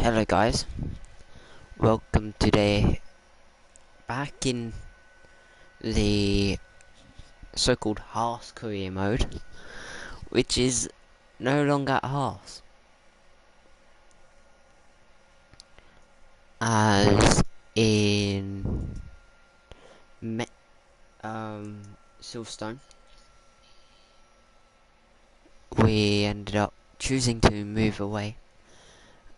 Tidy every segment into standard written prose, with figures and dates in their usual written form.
Hello guys, welcome today back in the so-called Haas career mode, which is no longer Haas, as in Silverstone. We ended up choosing to move away,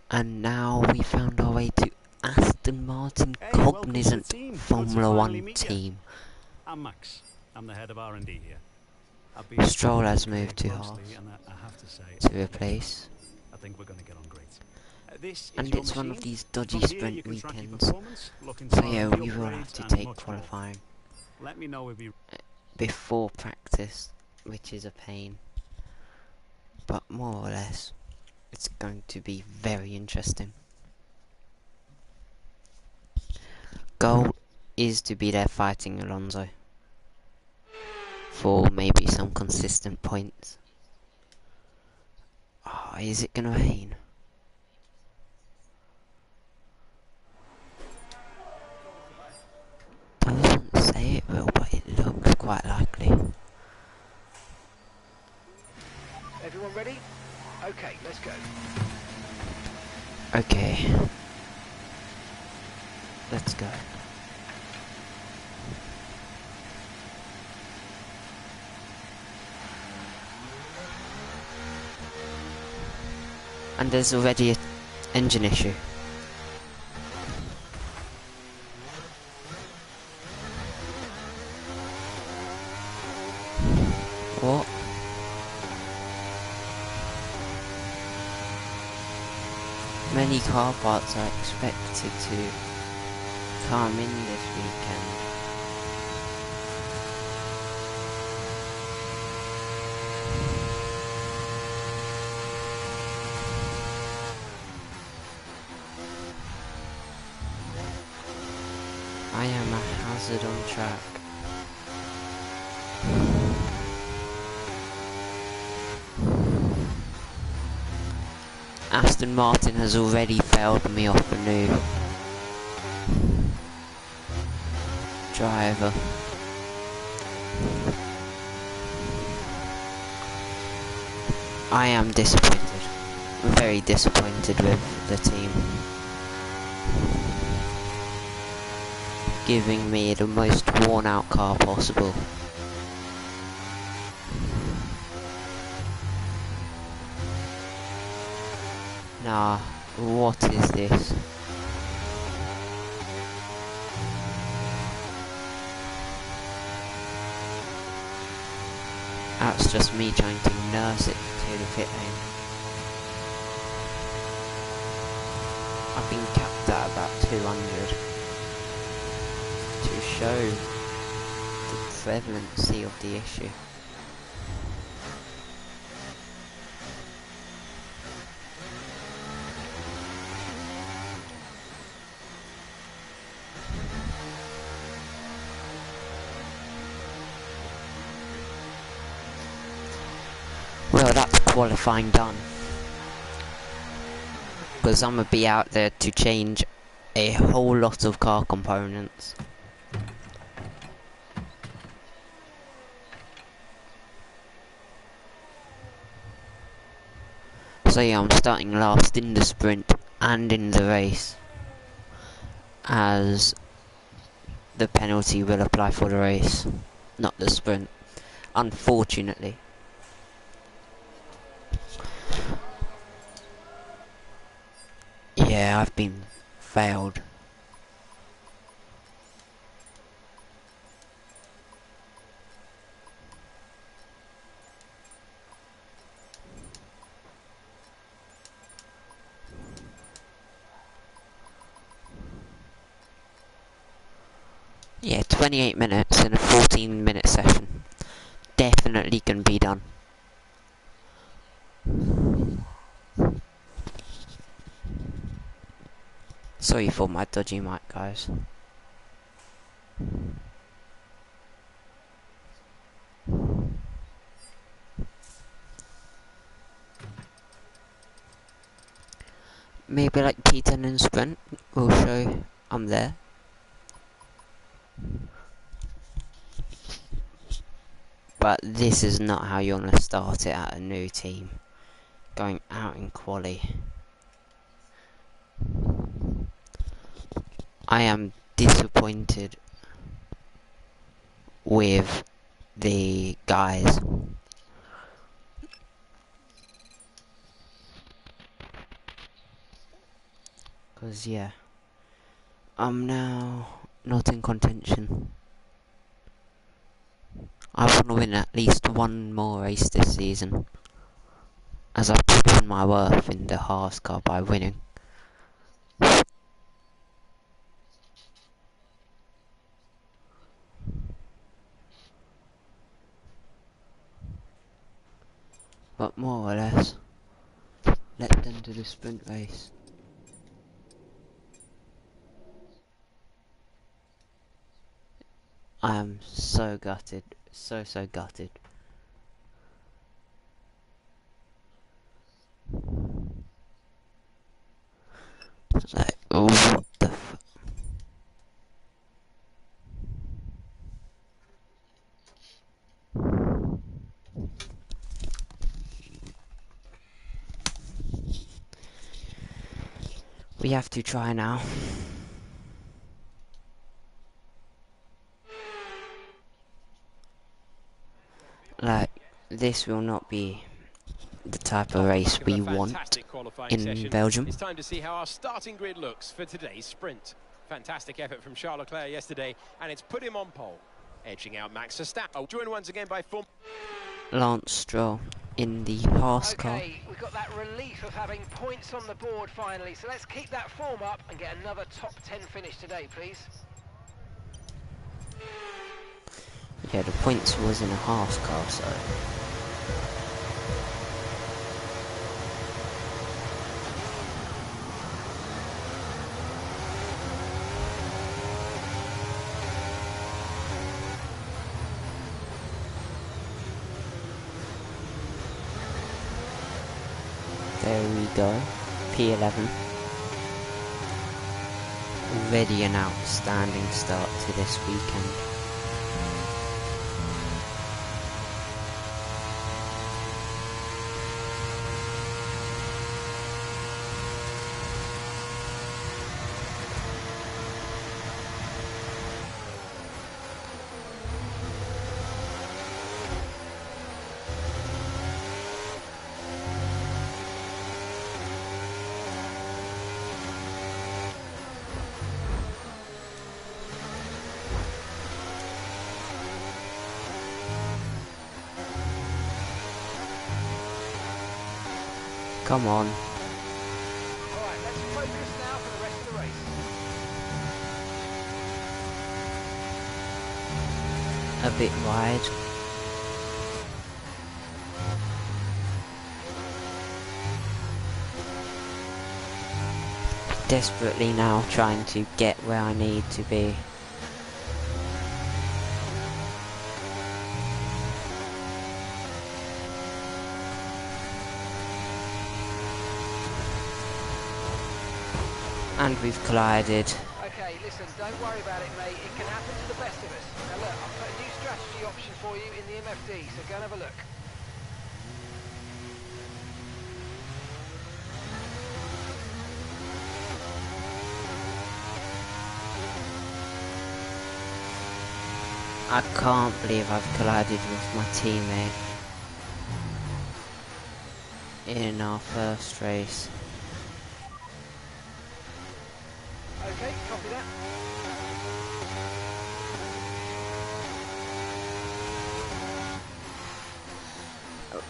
and now we found our way to Aston Martin Cognizant Formula One team. I'm Max. I'm the head of R&D here. Stroll has moved to Haas to replace. I think we're going to get on great. And it's one of these dodgy sprint weekends, so yeah, we will have to take qualifying Let me know if you before practice, which is a pain, but more or less it's going to be very interesting. Goal is to be there fighting Alonso for maybe some consistent points. Oh, is it gonna rain? Doesn't say it will, but it looks quite likely. Everyone ready? Okay, let's go. Okay. Let's go. And there's already an engine issue. What? Many car parts are expected to come in this weekend. I am a hazard on track. Aston Martin has already failed me off a new driver. I am disappointed. Very disappointed with the team. Giving me the most worn out car possible. Nah, what is this? That's just me trying to nurse it to the pit lane. I've been capped at about 200 to show the prevalency of the issue. Well, that's qualifying done. Because I'm gonna be out there to change a whole lot of car components. So yeah, I'm starting last in the sprint and in the race, as the penalty will apply for the race, not the sprint, unfortunately. Yeah, I've been failed. Yeah, 28 minutes in a 14-minute session. Definitely can be done. Sorry for my dodgy mic, guys. maybe like P10 and sprint will show I'm there. But this is not how you want to start it at a new team. Going out in quali. I am disappointed with the guys. Because, yeah, I'm now not in contention. I want to win at least one more race this season, as I've proven my worth in the Haas car by winning. But more or less, let's enter the sprint race. I am so gutted, so gutted. It's like, oh, what the f... We have to try now. Like, this will not be the type of race we want in Belgium. It's time to see how our starting grid looks for today's sprint. Fantastic effort from Charles Leclerc yesterday, and it's put him on pole, edging out Max Verstappen. Joined once again by Lance Stroll in the Haas car. Okay, we've got that relief of having points on the board finally, so let's keep that form up and get another top 10 finish today, please. Yeah, the points was in a Haas car, so... There we go, P11. Already an outstanding start to this weekend. Come on. Alright, let's focus now for the rest of the race. A bit wide. Desperately now trying to get where I need to be. And we've collided. Okay, listen, don't worry about it, mate. It can happen to the best of us. Now look, I've put a new strategy option for you in the MFD, so go and have a look. I can't believe I've collided with my teammate in our first race. Okay, copy that.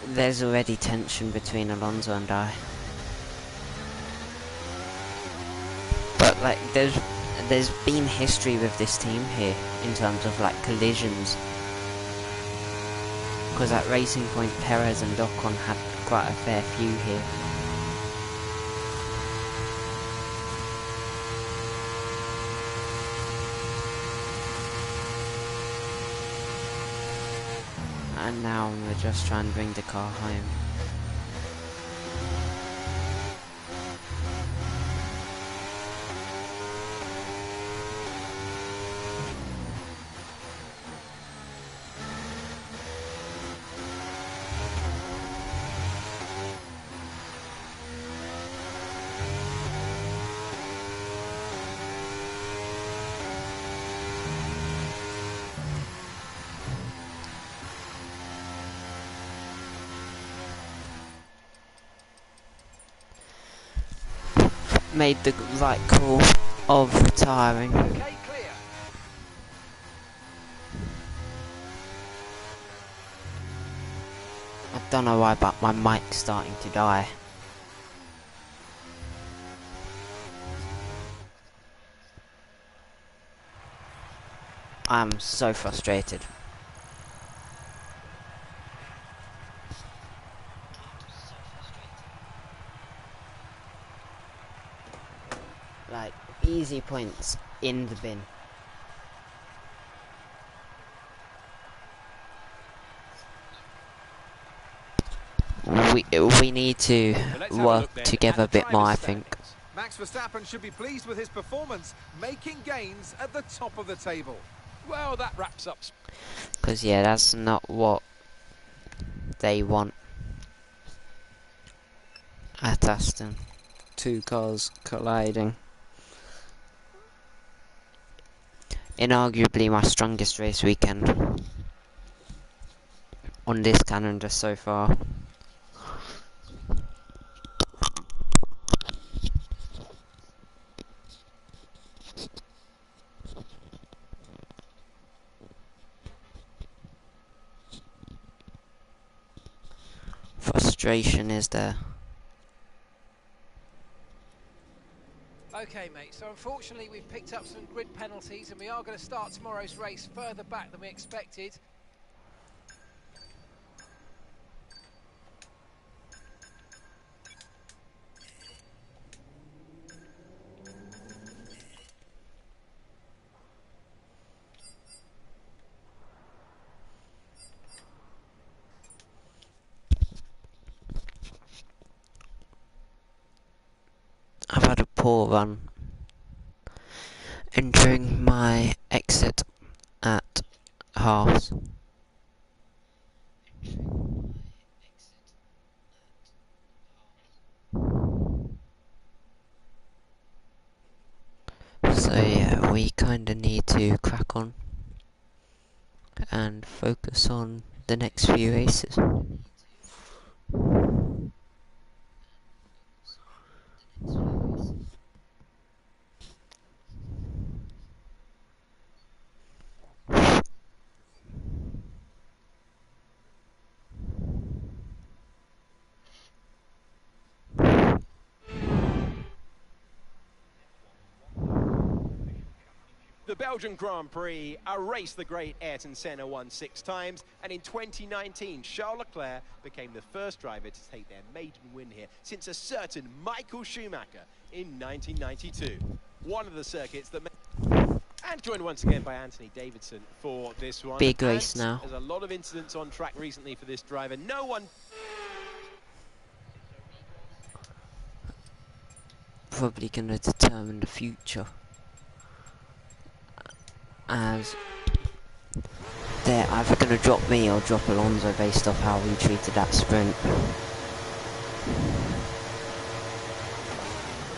There's already tension between Alonso and I. But like, there's been history with this team here in terms of like collisions. Because at Racing Point, Perez and Ocon had quite a fair few here. And now we're just trying to bring the car home. made the right call of retiring. Okay, clear. I don't know why, but my mic's starting to die. I'm so frustrated. Like, easy points in the bin. We need to work together a bit more, I think. Max Verstappen should be pleased with his performance, making gains at the top of the table. Well, that wraps up. Because, yeah, that's not what they want at Aston. Two cars colliding. Inarguably my strongest race weekend on this calendar so far. Frustration is there. Okay, mate, so unfortunately we've picked up some grid penalties and we are going to start tomorrow's race further back than we expected. I've had a poor run entering my exit at Haas. So yeah, we kinda need to crack on and focus on the next few races. The Belgian Grand Prix, a race the great Ayrton Senna won 6 times, and in 2019, Charles Leclerc became the first driver to take their maiden win here since a certain Michael Schumacher in 1992. One of the circuits that... And joined once again by Anthony Davidson for this one. Big race now. There's a lot of incidents on track recently for this driver. No one... Probably gonna determine the future, as they're either going to drop me or drop Alonso based off how we treated that sprint.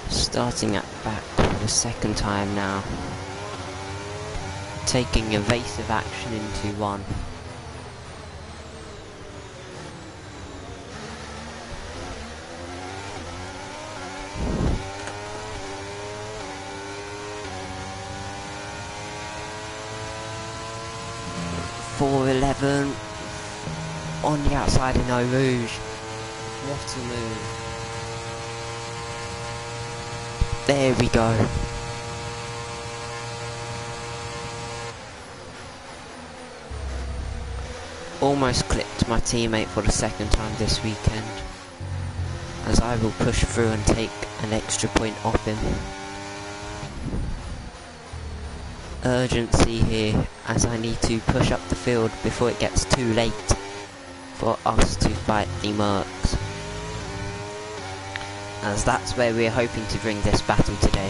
Starting at the back for the second time now, taking evasive action into one. .411 on the outside of No Rouge. What a move. There we go. Almost clipped my teammate for the second time this weekend, as I will push through and take an extra point off him. Urgency here, as I need to push up the field before it gets too late for us to fight the Mercs, as that's where we're hoping to bring this battle today.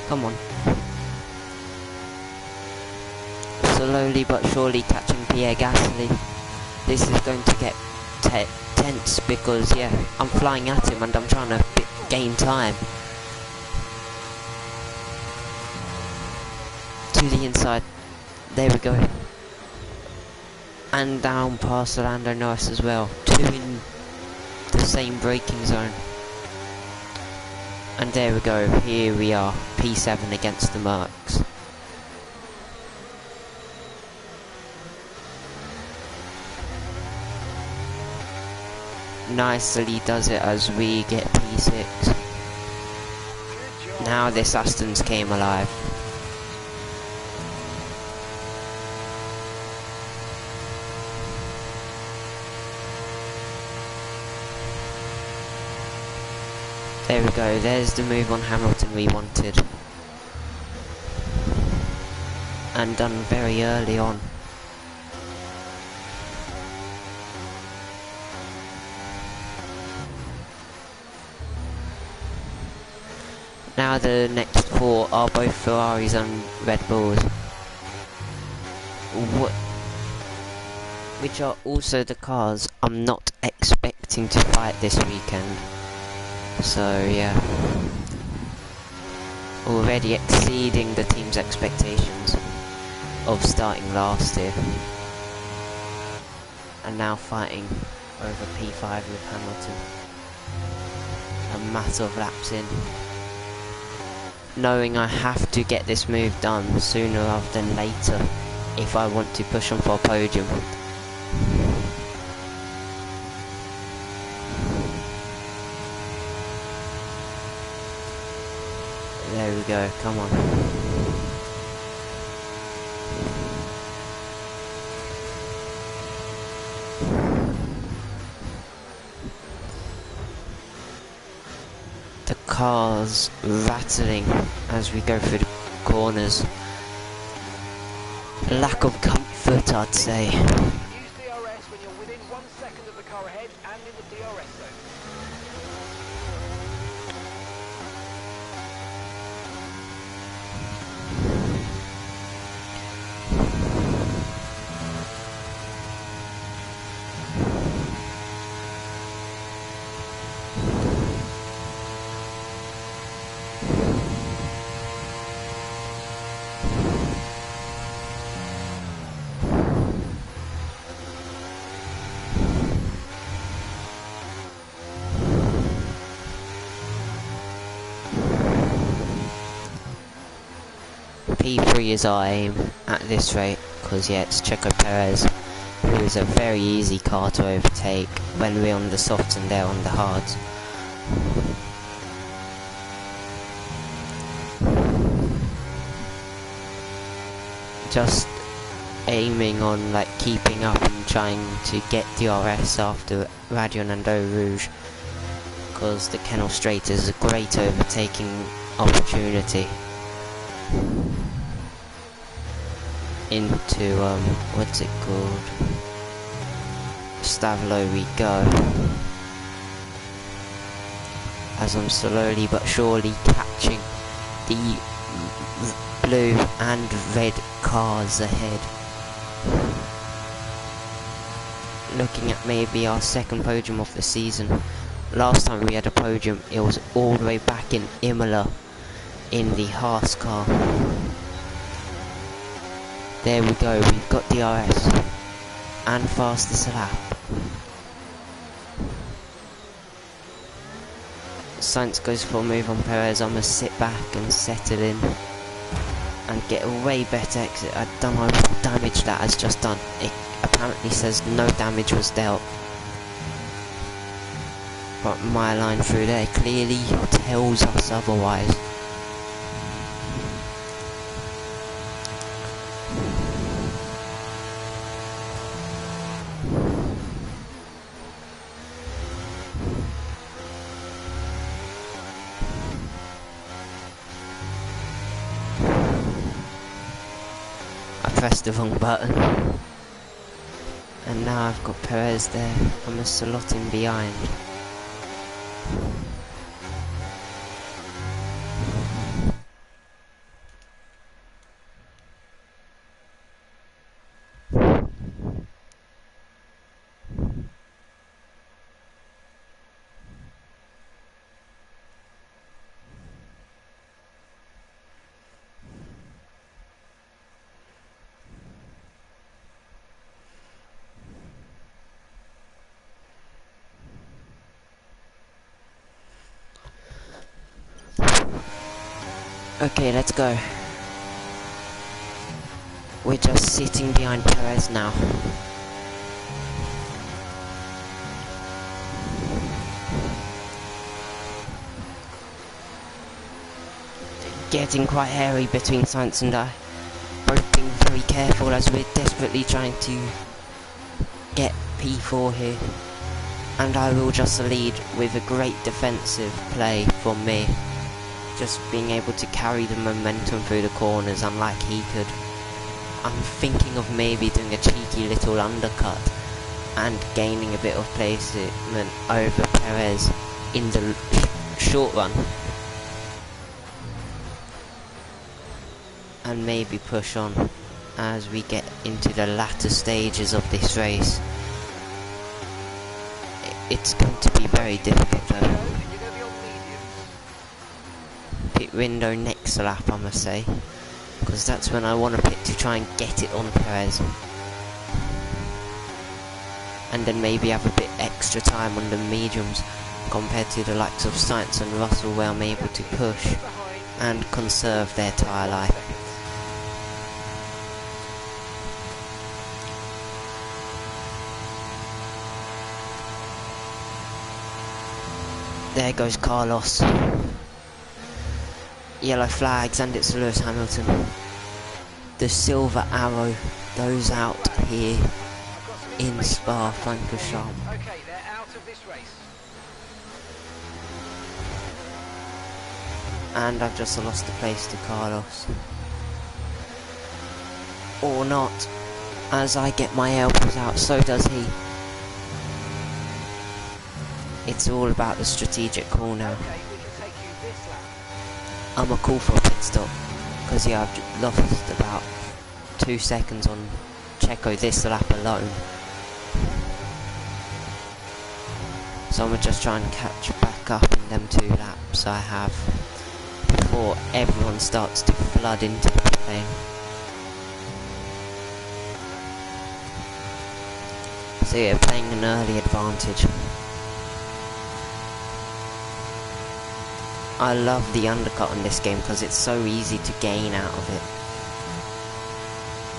Come on. Slowly but surely catching Pierre Gasly. This is going to get tense because, yeah, I'm flying at him and I'm trying to gain time. To the inside. There we go. And down past Lando Norris as well. Two in the same braking zone. And there we go. Here we are. P7 against the Mercs. Nicely does it as we get P6. Now this Aston's came alive. There we go, there's the move on Hamilton we wanted. And done very early on. Now the next four are both Ferraris and Red Bulls. Which are also the cars I'm not expecting to fight this weekend. So yeah, already exceeding the team's expectations of starting last here. And now fighting over P5 with Hamilton. A matter of laps in. Knowing I have to get this move done sooner rather than later if I want to push on for a podium. There we go, come on. The car's rattling as we go through the corners. Lack of comfort, I'd say. Use DRS when you're within 1 second of the car ahead and in the DRS zone. P3 is our aim at this rate, because yeah, it's Checo Perez, who is a very easy car to overtake when we're on the softs and they're on the hards. Just aiming on like keeping up and trying to get DRS after Radion and Eau Rouge, because the Kennel Straight is a great overtaking opportunity. Into what's it called, Stavlo we go, as I'm slowly but surely catching the blue and red cars ahead. Looking at maybe our second podium of the season. Last time we had a podium, it was all the way back in Imola in the Haas car. There we go, we've got DRS and fastest lap. Sainz goes for a move on Perez. I'm going to sit back and settle in and get a way better exit. I don't know what damage that has just done. It apparently says no damage was dealt, but my line through there clearly tells us otherwise. Pressed the wrong button, and now I've got Perez there. I'm a slot in behind. Okay, let's go. We're just sitting behind Perez now. Getting quite hairy between Sainz and I. Both being very careful as we're desperately trying to get P4 here. And I will just lead with a great defensive play from me. Just being able to carry the momentum through the corners unlike he could. I'm thinking of maybe doing a cheeky little undercut and gaining a bit of placement over Perez in the short run. And maybe push on as we get into the latter stages of this race. It's going to be very difficult though. Pit window next lap, I must say, because that's when I want to pit to try and get it on Perez, and then maybe have a bit extra time on the mediums compared to the likes of Sainz and Russell, where I'm able to push and conserve their tyre life. There goes Carlos. Yellow flags, and it's Lewis Hamilton. The silver arrow goes out here in Spa-Francorchamps. Okay, they're out of this race. And I've just lost the place to Carlos. Or not. As I get my elbows out, so does he. It's all about the strategic call now. Okay, we can take you this lap. I'm a call for a pit stop, because yeah, I've lost about 2 seconds on Checo this lap alone. So I'm gonna just try and catch back up in them 2 laps I have before everyone starts to flood into the pit lane. So yeah, playing an early advantage. I love the undercut in this game because it's so easy to gain out of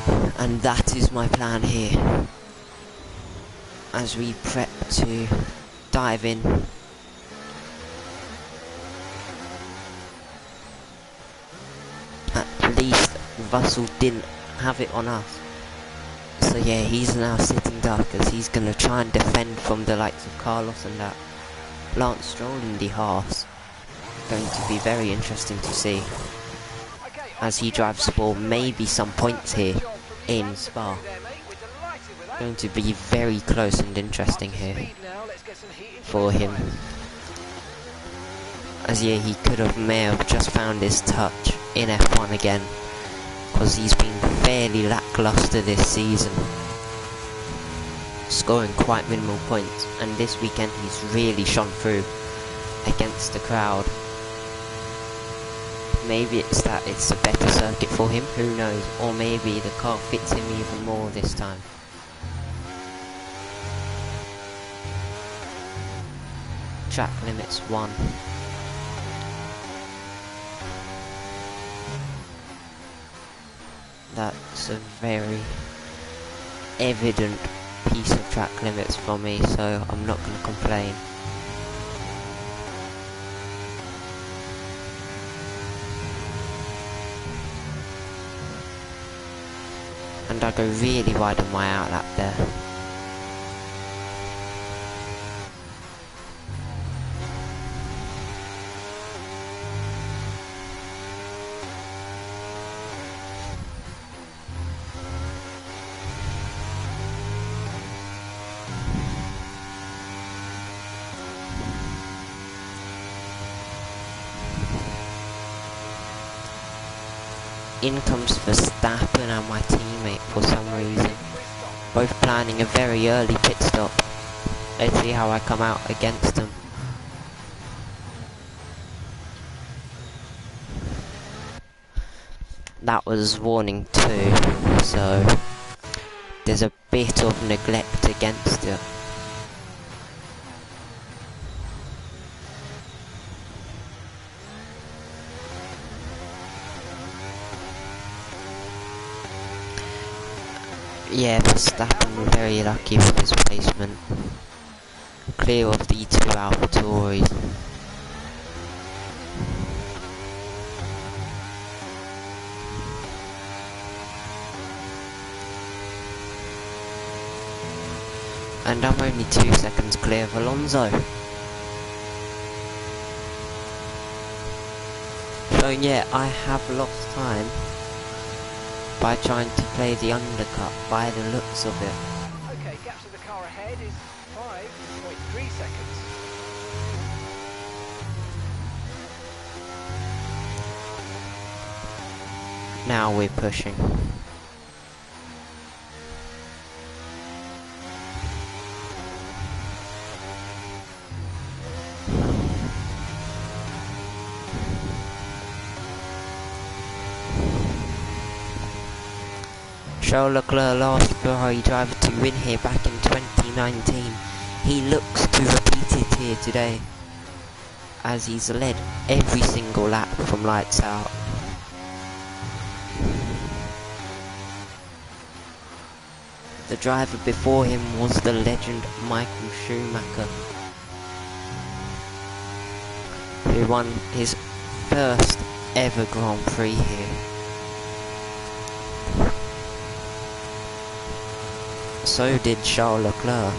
it. And that is my plan here. As we prep to dive in. At least Russell didn't have it on us. So yeah, he's now sitting dark as he's going to try and defend from the likes of Carlos and that Lance Stroll in the Haas. Going to be very interesting to see as he drives for maybe some points here in Spa. Going to be very close and interesting here for him, as yeah, he may have just found his touch in F1 again, because he's been fairly lackluster this season, scoring quite minimal points, and this weekend he's really shone through against the crowd. Maybe it's that it's a better circuit for him, who knows, or maybe the car fits him even more this time. Track limits 1. That's a very evident piece of track limits for me, so I'm not going to complain. And I go really wide on my outlap there. In comes Verstappen and my teammate for some reason, both planning a very early pit stop. Let's see how I come out against them. That was warning 2, so there's a bit of neglect against it. Yeah, Verstappen very lucky with his placement. Clear of the two AlphaTauris. And I'm only 2 seconds clear of Alonso. So yeah, I have lost time by trying to play the undercut by the looks of it. Okay, gap to the car ahead is 5.3 seconds. Now we're pushing. Charles Leclerc, last Ferrari driver to win here back in 2019. He looks to repeat it here today, as he's led every single lap from lights out. The driver before him was the legend Michael Schumacher, who won his first ever Grand Prix here. So did Charles Leclerc.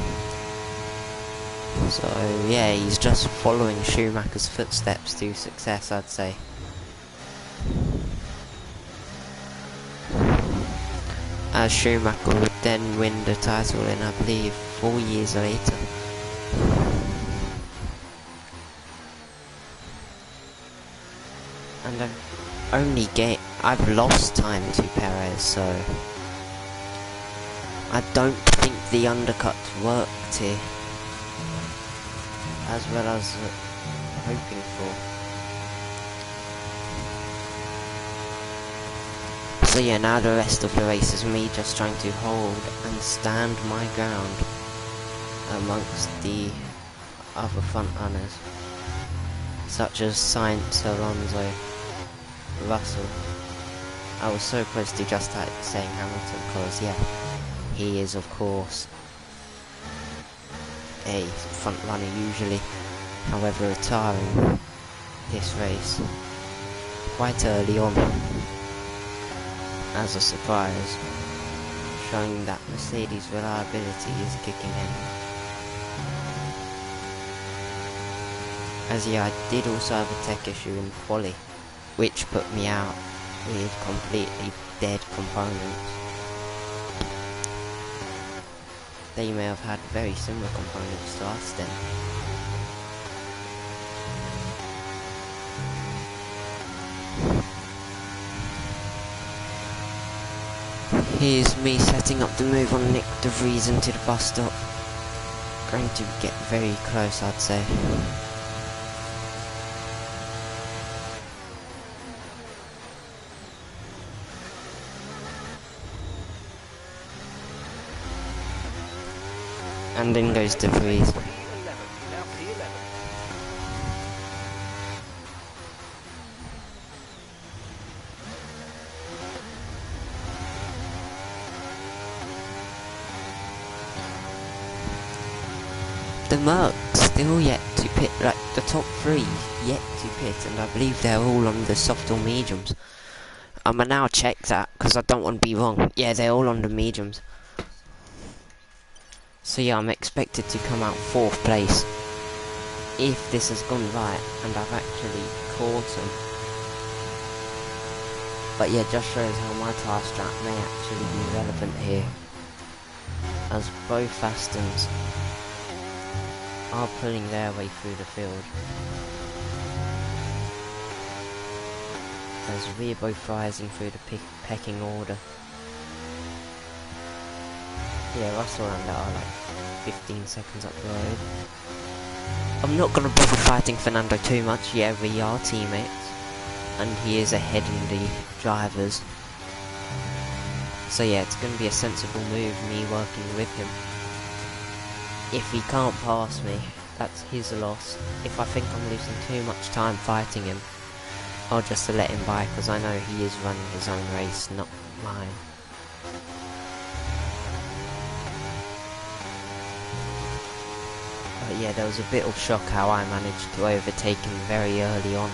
So yeah, he's just following Schumacher's footsteps to success, I'd say. As Schumacher would then win the title in, I believe, 4 years later. And I've lost time to Perez, so I don't think the undercut worked here as well as hoping for. So yeah, now the rest of the race is me just trying to hold and stand my ground amongst the other front runners, such as Sainz, Alonso, Russell. I was so close to just saying Hamilton, because yeah, he is of course a front runner usually, however retiring this race quite early on as a surprise, showing that Mercedes' reliability is kicking in. As yeah, I did also have a tech issue in quali, which put me out with completely dead components. They may have had very similar components to us then. Here's me setting up the move on Nick de Vries into the bus stop. Going to get very close, I'd say. And in goes de Vries. The Mercs still yet to pit, like the top three yet to pit, and I believe they're all on the soft or mediums. I now check that because I don't want to be wrong. Yeah, they're all on the mediums. So yeah, I'm expected to come out 4th place if this has gone right and I've actually caught them. But yeah, just shows how my tyre strap may actually be relevant here, as both Astons are pulling their way through the field, as we're both rising through the pecking order. Yeah, Russell and I are like 15 seconds up the road. I'm not going to bother fighting Fernando too much. Yeah, we are teammates, and he is ahead in the drivers. So yeah, it's going to be a sensible move, me working with him. If he can't pass me, that's his loss. If I think I'm losing too much time fighting him, I'll just let him by, because I know he is running his own race, not mine. But yeah, there was a bit of shock how I managed to overtake him very early on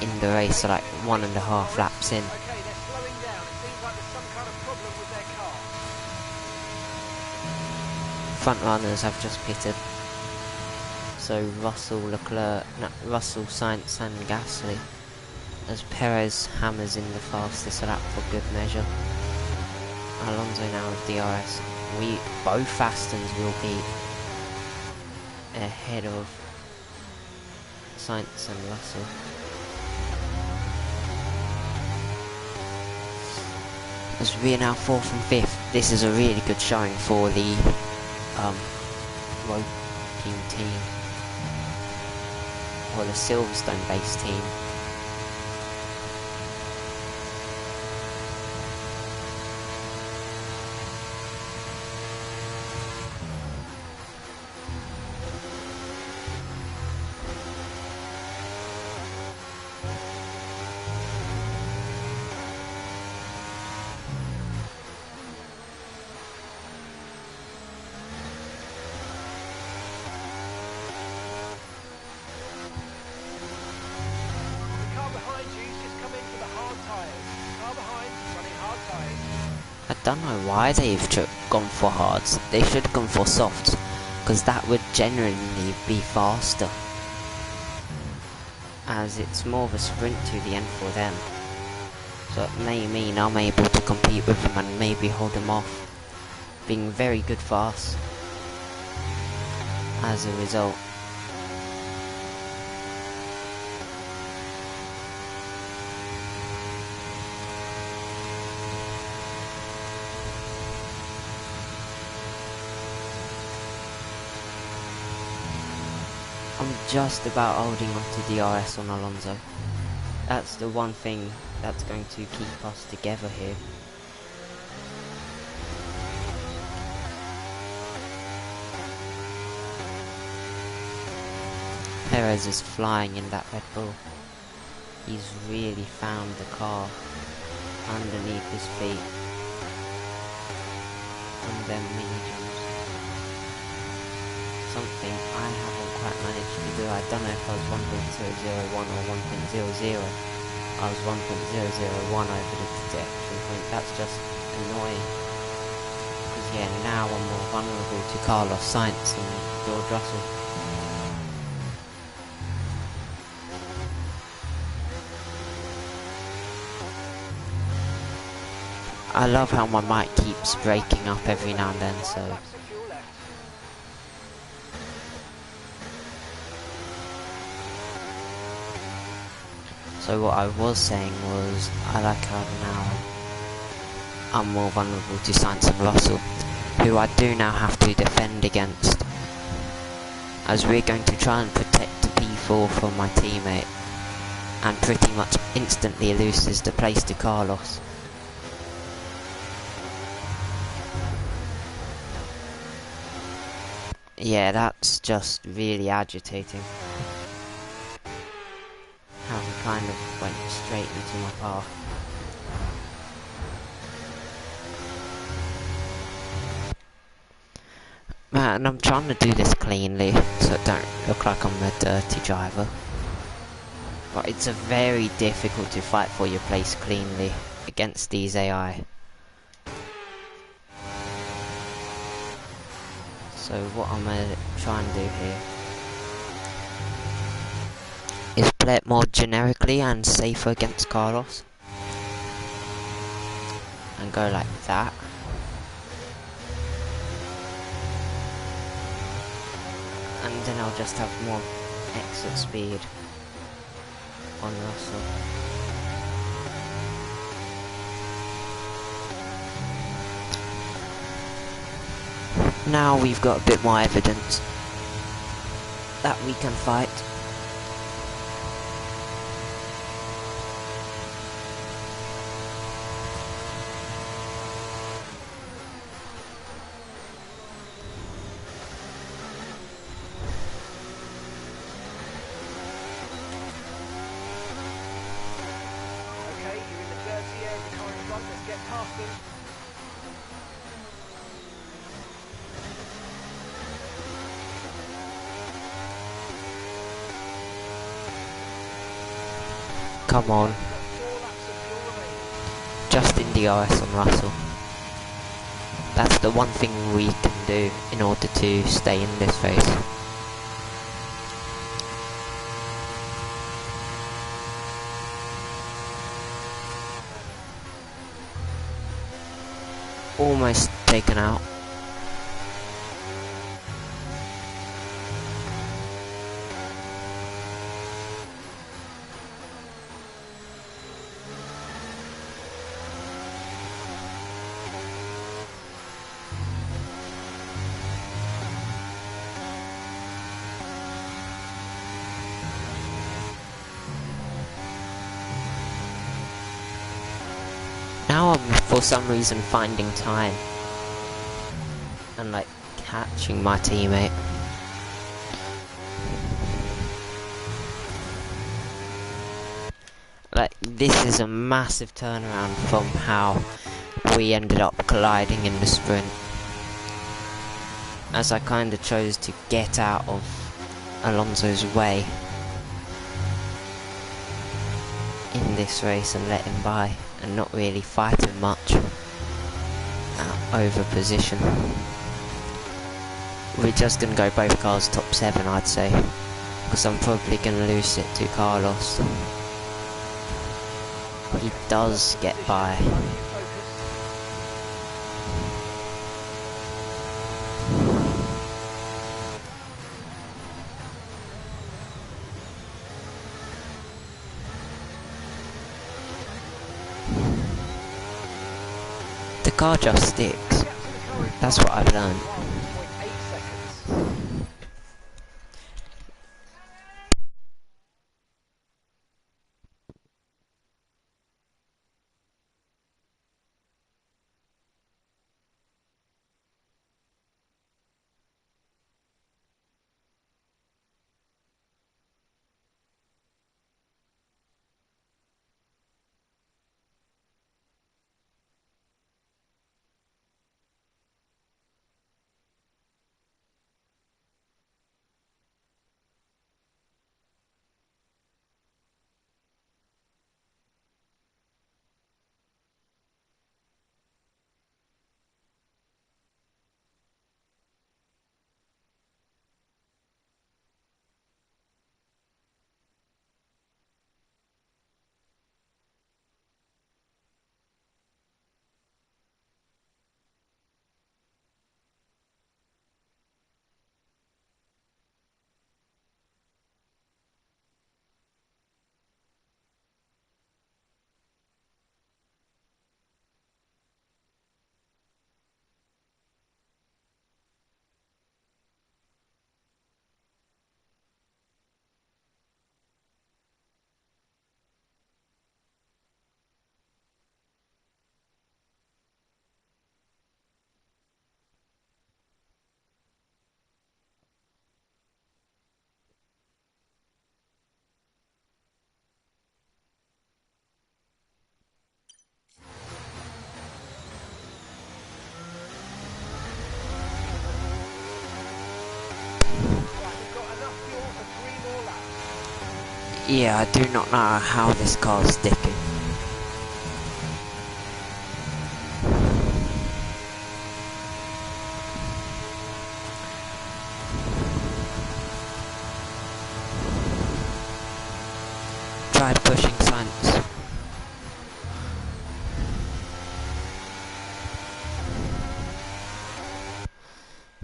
in the race, so like 1.5 laps in. Okay, they're slowing down. It seems like there's some kind of problem with their car. Front runners have just pitted. So Russell, Leclerc, no, Russell, Sainz and Gasly, as Perez hammers in the fastest lap for good measure. Alonso now with DRS. Both Astons will be ahead of Sainz and Russell. As we are now 4th and 5th, this is a really good showing for the Woking team, or the Silverstone based team. I don't know why they've gone for hards. They should have gone for softs, because that would generally be faster, as it's more of a sprint to the end for them. So it may mean I'm able to compete with them and maybe hold them off, being very good fast as a result. I'm just about holding on to DRS on Alonso. That's the one thing that's going to keep us together here. Perez is flying in that Red Bull. He's really found the car underneath his feet. And then mediums. Something I haven't quite managed to do. I don't know if I was 1.001 or 1.00. I was 1.001 over the detection point. That's just annoying. Because yeah, now I'm more vulnerable to Carlos Sainz and George Russell. I love how my mic keeps breaking up every now and then, so... So what I was saying was, I like how now I'm more vulnerable to Sainz and Russell, who I do now have to defend against, as we're going to try and protect the P4 from my teammate, and pretty much instantly loses the place to Carlos. Yeah, that's just really agitating. How he kind of went straight into my path. Man, I'm trying to do this cleanly, so it don't look like I'm a dirty driver. But it's a very difficult to fight for your place cleanly against these AI. So what I'm going to try and do here is play it more generically and safer against Carlos. And go like that. And then I'll just have more exit speed on Russell. Now we've got a bit more evidence that we can fight. Okay, you're in the dirty air of the car in front. Let's get past them. Come on. Just in DRS on Russell. That's the one thing we can do in order to stay in this race. Almost taken out. Now I'm for some reason finding time and like catching my teammate. Like, this is a massive turnaround from how we ended up colliding in the sprint, as I kind of chose to get out of Alonso's way in this race and let him by, and not really fight him much over position. We're just going to go both cars top 7, I'd say, because I'm probably going to lose it to Carlos. He does get by. The car just sticks. That's what I've learned. Yeah, I do not know how this car's sticking. Tried pushing Sainz.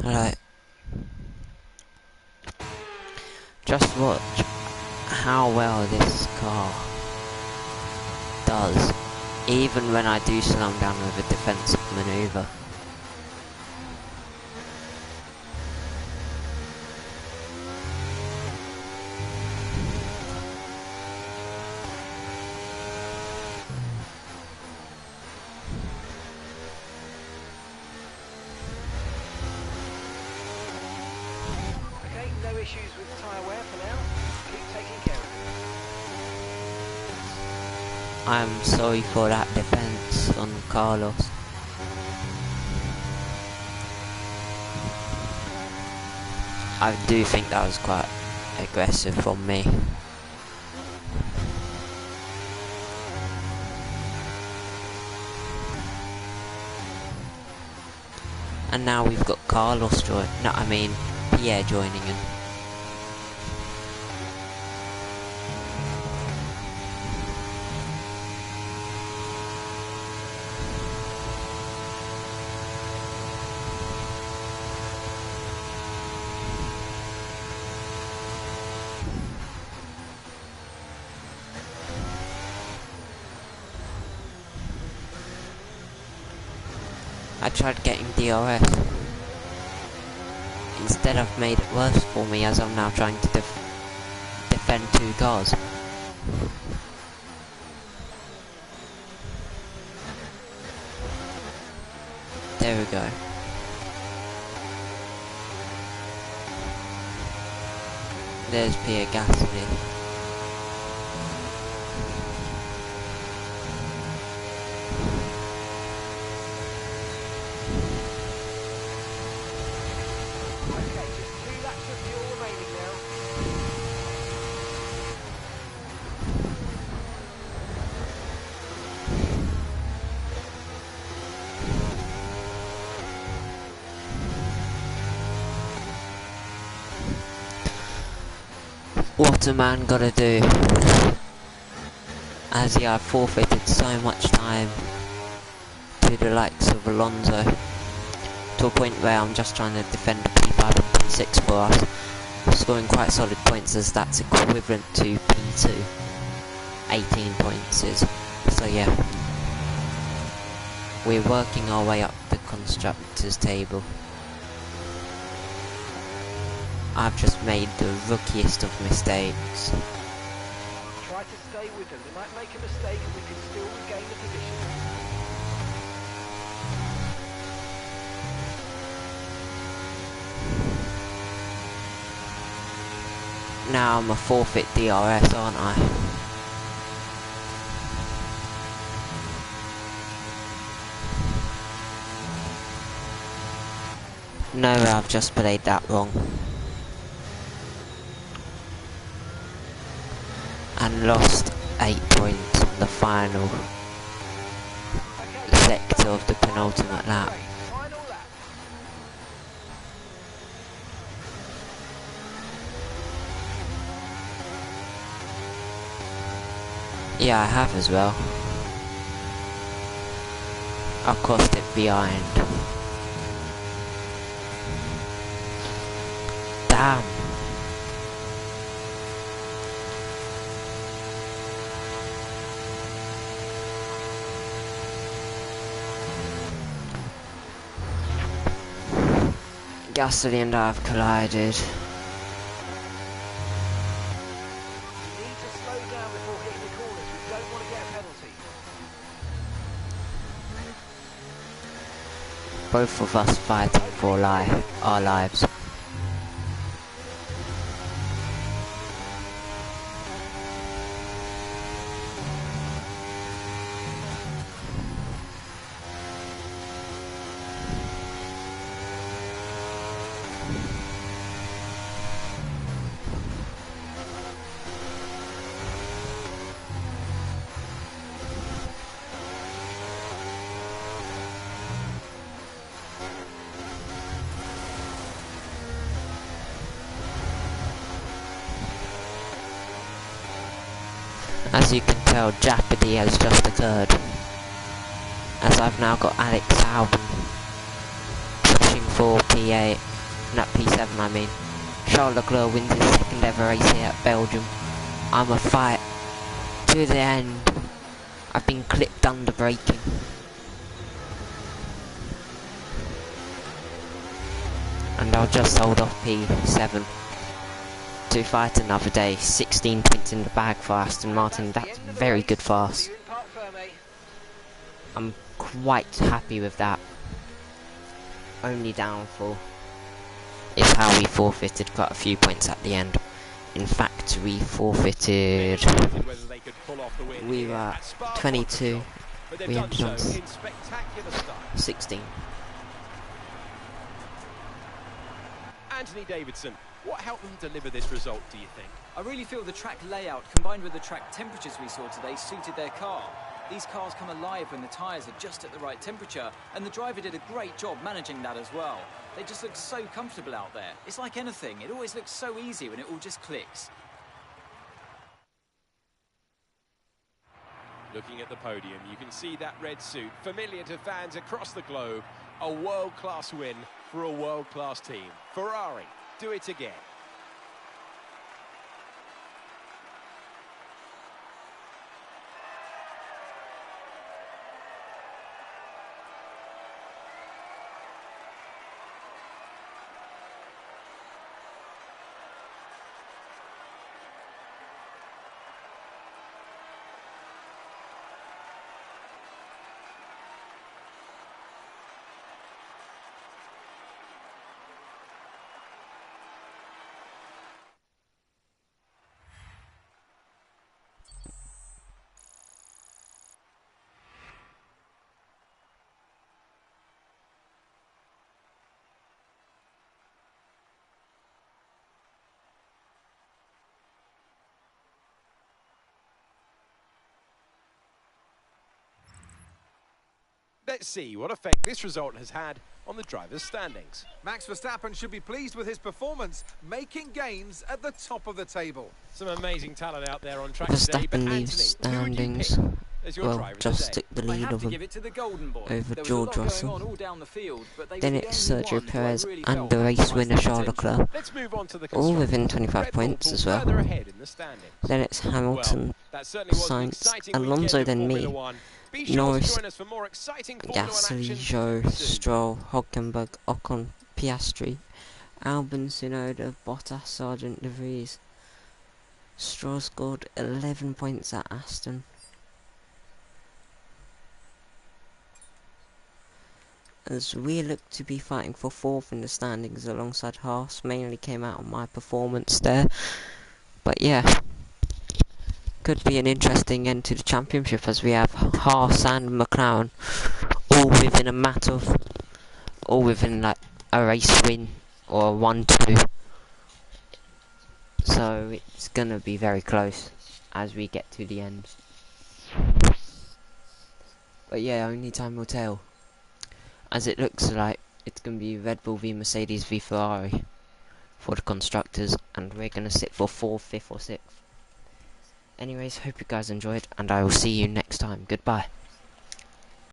Alright. Just watch how well this car does, even when I do slow him down with a defensive manoeuvre. Okay, no issues with tyre wear for now. Keep taking care of it. I'm sorry for that defense on Carlos. I do think that was quite aggressive from me. And now we've got Pierre joining in. I tried getting DRS. Instead I've made it worse for me as I'm now trying to defend 2 cars. There we go. There's Pierre Gasly. What a man gotta do, as he had forfeited so much time to the likes of Alonso, to a point where I'm just trying to defend a P5 and P6 for us, scoring quite solid points as that's equivalent to P2, 18 points is, so yeah, we're working our way up the constructors table. I've just made the rookiest of mistakes. Try to stay with them. They might make a mistake and we can still regain the position. Now I'm a forfeit DRS, aren't I? No, I've just played that wrong. And lost 8 points on the final sector of the penultimate lap. Yeah, I have as well. I crossed it behind. Damn. Gasly and I have collided. You need to slow down before hitting the corners. We don't want to get a penalty. Both of us fighting for our lives. As you can tell, jeopardy has just occurred, as I've now got Alex Albon pushing for P8, not P7 I mean. Charles Leclerc wins his second ever race here at Belgium. I'm a fight to the end. I've been clipped under braking. And I'll just hold off P7 to fight another day. 16 points in the bag for Aston Martin. That's very good for us. I'm quite happy with that. Only downfall is how we forfeited quite a few points at the end. In fact, we forfeited. We were at 22. We ended on 16. Anthony Davidson, what helped them deliver this result, do you think? I really feel the track layout combined with the track temperatures we saw today suited their car. These cars come alive when the tyres are just at the right temperature, and the driver did a great job managing that as well. They just look so comfortable out there. It's like anything, it always looks so easy when it all just clicks. Looking at the podium, you can see that red suit, familiar to fans across the globe. A world-class win for a world-class team. Ferrari, do it again. Let's see what effect this result has had on the drivers' standings. Max Verstappen should be pleased with his performance, making gains at the top of the table. Some amazing talent out there on track today, but Verstappen Anthony, leaves who would you standings. pick as your Well, driver just today? took the I lead have to over, give it to the Golden Boy. over There was George a lot going Russell. on all down the field, but they Then were the it's only Sergio ones who I Perez really and felt the race maximized winner their Charles potential. Leclerc, Let's move on to the all within constructors. 25 Red Bull points pulled as well. further ahead in the standings. Then it's Hamilton, Well, that certainly was an Sainz, exciting Alonso, weekend of then Formula me. One. Be sure Norris, to join us for more exciting Formula One Gasly, action Zhou, soon. Stroll, Hülkenberg, Ocon, Piastri, Albon, Tsunoda, Bottas, Sargent, De Vries. Stroll scored 11 points at Aston. As we look to be fighting for 4th in the standings alongside Haas, mainly came out on my performance there. But yeah, could be an interesting end to the championship as we have Haas and McLaren all within a matter of, all within like a race win or a 1-2. So it's gonna be very close as we get to the end. But yeah, only time will tell. As it looks like it's gonna be Red Bull v Mercedes v Ferrari for the constructors, and we're gonna sit for 4th, 5th or 6th. Anyways, hope you guys enjoyed, and I will see you next time. Goodbye.